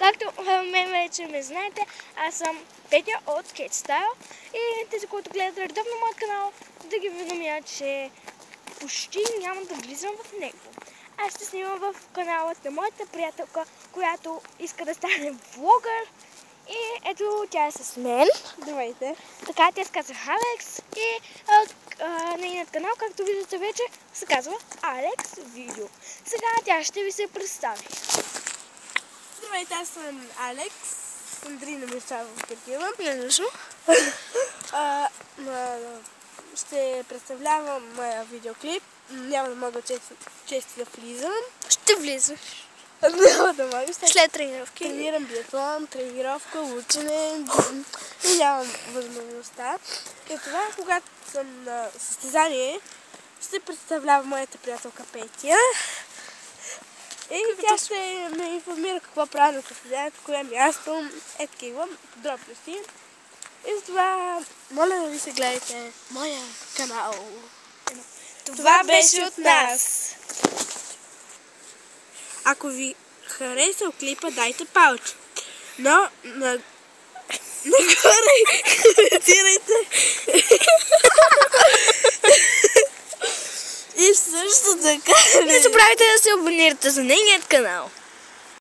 Както мен вече ме знаете, аз съм Петя от Sketch Style и тези, които гледат редовно моят канал, да ги уведомя, че почти няма да влизам в него. Аз ще снимам в каналът на моята приятелка, която иска да стане влогър. И ето тя е с мен. Здравейте. Така, тя се казва Алекс и нейният канал, както виждате вече, се казва Алекс Видео. Сега тя ще ви се представи. Здравейте, аз съм Алекс. Андрей не ме става в такива. Ненужно. Ще представлявам моя видеоклип. Няма да мога често да влизам. Ще влизаш. Няма да мога. След тренировки. Тренирам биатлон, тренировка, учене и нямам възможността. И това, когато съм на състезание, ще представлявам моята приятелка Петя. И тя ще ме информира какво правя на състезанието, кое място, такива подробности. И затова моля да ви се гледате моя канал. Това беше от нас. Ако ви харесал клипа, дайте палче. Но нагоре коментирайте. И също така Не забравяйте да се абонирате за нейният канал.